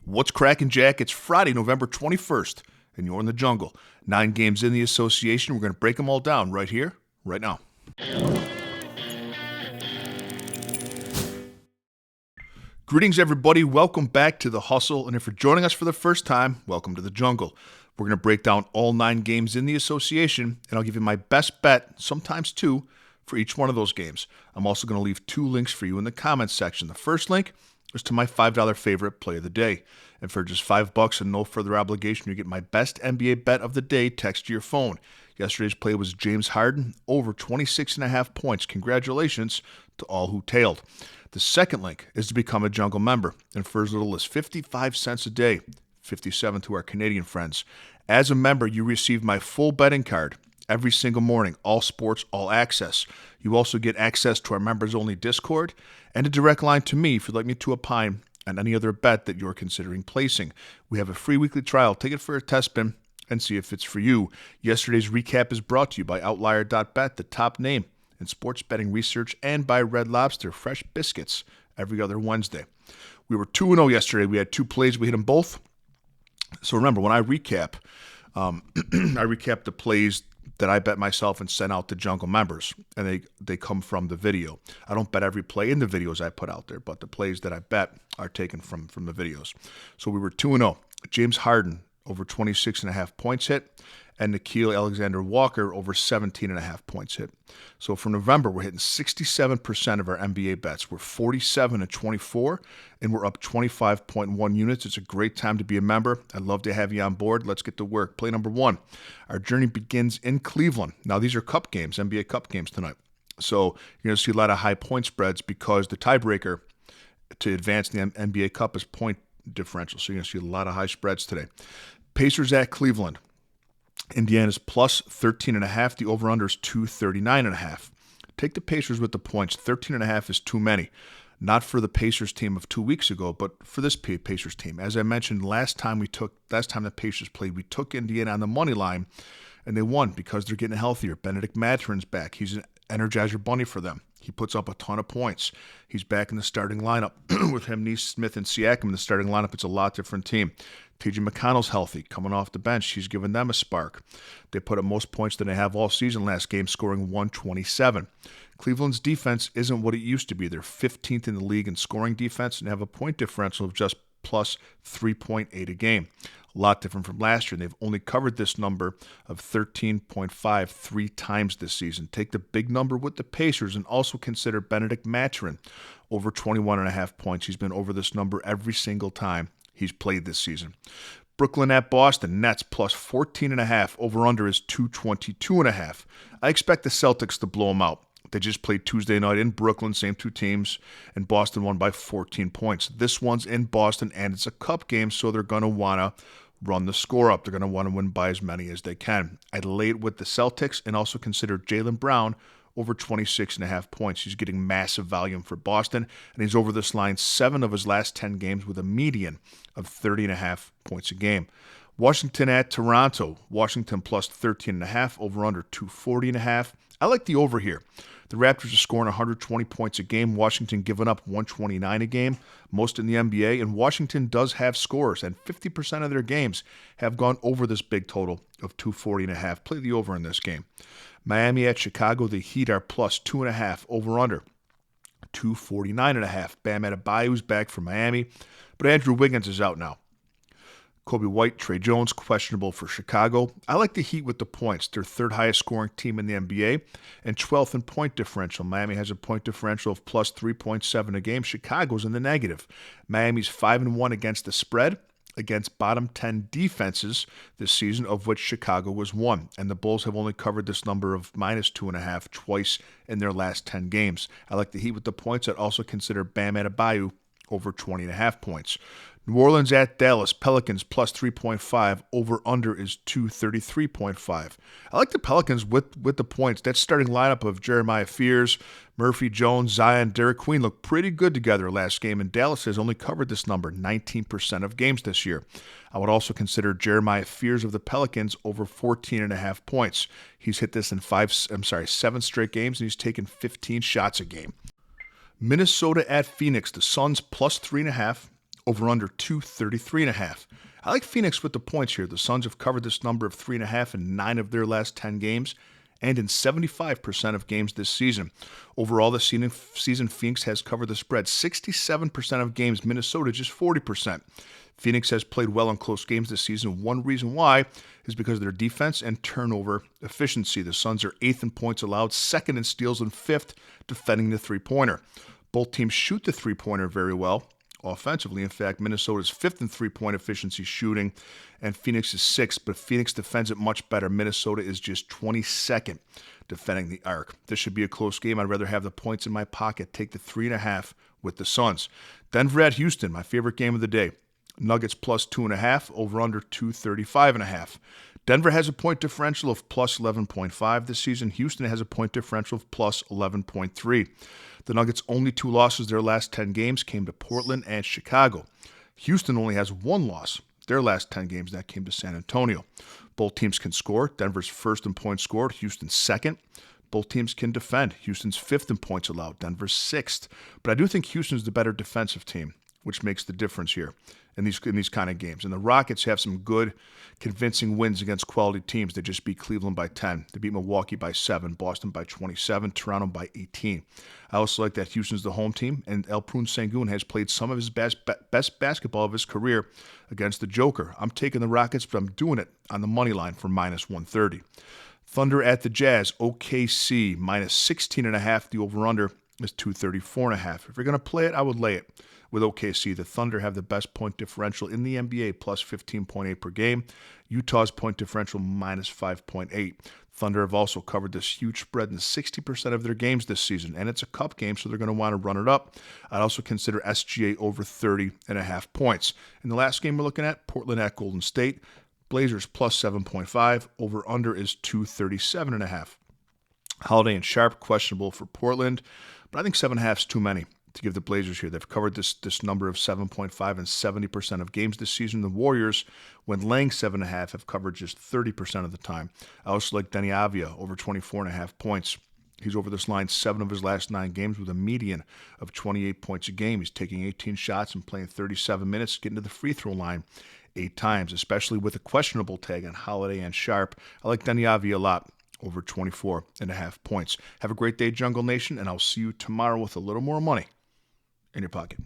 What's cracking, Jack? It's Friday, November 21st, and you're in the jungle. 9 games in the association. We're going to break them all down right here, right now. Greetings, everybody. Welcome back to The Hustle. And if you're joining us for the first time, welcome to the jungle. We're going to break down all 9 games in the association, and I'll give you my best bet, sometimes 2, for each one of those games. I'm also going to leave 2 links for you in the comments section. The first link is to my $5 favorite play of the day. And for just $5 and no further obligation, you get my best NBA bet of the day text to your phone. Yesterday's play was James Harden, over 26.5 points. Congratulations to all who tailed. The second link is to become a Jungle member. And for as little as 55 cents a day, 57 to our Canadian friends. As a member, you receive my full betting card every single morning, all sports, all access. You also get access to our members-only Discord and a direct line to me if you'd like me to opine on any other bet that you're considering placing. We have a free weekly trial. Take it for a test spin and see if it's for you. Yesterday's recap is brought to you by Outlier.bet, the top name in sports betting research, and by Red Lobster, fresh biscuits every other Wednesday. We were 2-0 yesterday. We had 2 plays. We hit them both. So remember, when I recap, I recap the plays that I bet myself and sent out to Jungle members, and they come from the video. I don't bet every play in the videos I put out there, but the plays that I bet are taken from the videos. So we were 2-0. James Harden over 26.5 points hit, and Nickeil Alexander-Walker over 17.5 points hit. So for November, we're hitting 67% of our NBA bets. We're 47-24, and we're up 25.1 units. It's a great time to be a member. I'd love to have you on board. Let's get to work. Play number 1. Our journey begins in Cleveland. Now, these are cup games, NBA Cup games tonight. So you're going to see a lot of high point spreads because the tiebreaker to advance the NBA Cup is point differential. So you're going to see a lot of high spreads today. Pacers at Cleveland. Indiana's plus 13.5. The over-under is 239.5. Take the Pacers with the points. 13.5 is too many. Not for the Pacers team of 2 weeks ago, but for this Pacers team. As I mentioned, last time the Pacers played, we took Indiana on the money line, and they won because they're getting healthier. Benedict Mathurin's back. He's an Energizer Bunny for them. He puts up a ton of points. He's back in the starting lineup. With him, Nesmith, and Siakam in the starting lineup, it's a lot different team. T.J. McConnell's healthy, coming off the bench. He's given them a spark. They put up most points than they have all season last game, scoring 127. Cleveland's defense isn't what it used to be. They're 15th in the league in scoring defense and have a point differential of just plus 3.8 a game. A lot different from last year. They've only covered this number of 13.5 3 times this season. Take the big number with the Pacers and also consider Benedict Mathurin over 21.5 points. He's been over this number every single time he's played this season. Brooklyn at Boston, Nets plus 14.5. Over-under is 222.5. I expect the Celtics to blow them out. They just played Tuesday night in Brooklyn, same 2 teams, and Boston won by 14 points. This one's in Boston, and it's a cup game, so they're going to want to run the score up. They're going to want to win by as many as they can. I'd lay it with the Celtics and also consider Jaylen Brown over 26.5 points. He's getting massive volume for Boston, and he's over this line 7 of his last 10 games with a median of 30.5 points a game. Washington at Toronto. Washington plus 13.5, over under 240.5. I like the over here. The Raptors are scoring 120 points a game. Washington giving up 129 a game, most in the NBA. And Washington does have scores, and 50% of their games have gone over this big total of 240.5. Play the over in this game. Miami at Chicago. The Heat are plus 2.5, over under 249.5. Bam Adebayo's back for Miami, but Andrew Wiggins is out now. Kobe White, Trey Jones, questionable for Chicago. I like the Heat with the points. They're 3rd highest scoring team in the NBA and 12th in point differential. Miami has a point differential of plus 3.7 a game. Chicago's in the negative. Miami's 5-1 against the spread against bottom 10 defenses this season, of which Chicago was 1. And the Bulls have only covered this number of minus 2.5 twice in their last 10 games. I like the Heat with the points. I'd also consider Bam Adebayo over 20.5 points. New Orleans at Dallas. Pelicans plus 3.5. Over-under is 233.5. I like the Pelicans with the points. That starting lineup of Jeremiah Fears, Murphy, Jones, Zion, Derek Queen looked pretty good together last game, and Dallas has only covered this number 19% of games this year. I would also consider Jeremiah Fears of the Pelicans over 14.5 points. He's hit this in 7 straight games, and he's taken 15 shots a game. Minnesota at Phoenix. The Suns plus 3.5. over under 233.5. I like Phoenix with the points here. The Suns have covered this number of 3.5 in 9 of their last 10 games and in 75% of games this season. Overall this season, Phoenix has covered the spread 67% of games, Minnesota just 40%. Phoenix has played well in close games this season. One reason why is because of their defense and turnover efficiency. The Suns are 8th in points allowed, 2nd in steals, and 5th defending the three-pointer. Both teams shoot the three-pointer very well offensively. In fact, Minnesota is 5th in three-point efficiency shooting, and Phoenix is 6th, but Phoenix defends it much better. Minnesota is just 22nd defending the arc. This should be a close game. I'd rather have the points in my pocket. Take the 3.5 with the Suns. Denver at Houston, my favorite game of the day. Nuggets plus 2.5, over under 235.5. Denver has a point differential of plus 11.5 this season. Houston has a point differential of plus 11.3. The Nuggets' only 2 losses their last 10 games came to Portland and Chicago. Houston only has 1 loss their last 10 games. That came to San Antonio. Both teams can score. Denver's 1st in points scored. Houston's 2nd. Both teams can defend. Houston's 5th in points allowed. Denver's 6th. But I do think Houston's the better defensive team, which makes the difference here in these kind of games. And the Rockets have some good, convincing wins against quality teams. They just beat Cleveland by 10. They beat Milwaukee by 7, Boston by 27, Toronto by 18. I also like that Houston's the home team, and Alperen Sengun has played some of his best basketball of his career against the Joker. I'm taking the Rockets, but I'm doing it on the money line for minus 130. Thunder at the Jazz, OKC, minus 16.5. The over-under is 234.5. If you're going to play it, I would lay it with OKC. The Thunder have the best point differential in the NBA, plus 15.8 per game. Utah's point differential, minus 5.8. Thunder have also covered this huge spread in 60% of their games this season, and it's a cup game, so they're going to want to run it up. I'd also consider SGA over 30.5 points. In the last game we're looking at, Portland at Golden State, Blazers plus 7.5. Over-under is 237.5. Holiday and Sharp, questionable for Portland, but I think 7.5 is too many to give the Blazers here. They've covered this number of 7.5 in 70% of games this season. The Warriors, when laying 7.5, have covered just 30% of the time. I also like Denny Avia over 24.5 points. He's over this line 7 of his last 9 games with a median of 28 points a game. He's taking 18 shots and playing 37 minutes, getting to the free throw line 8 times, especially with a questionable tag on Holiday and Sharp. I like Denny Avia a lot, over 24.5 points. Have a great day, Jungle Nation, and I'll see you tomorrow with a little more money in your pocket.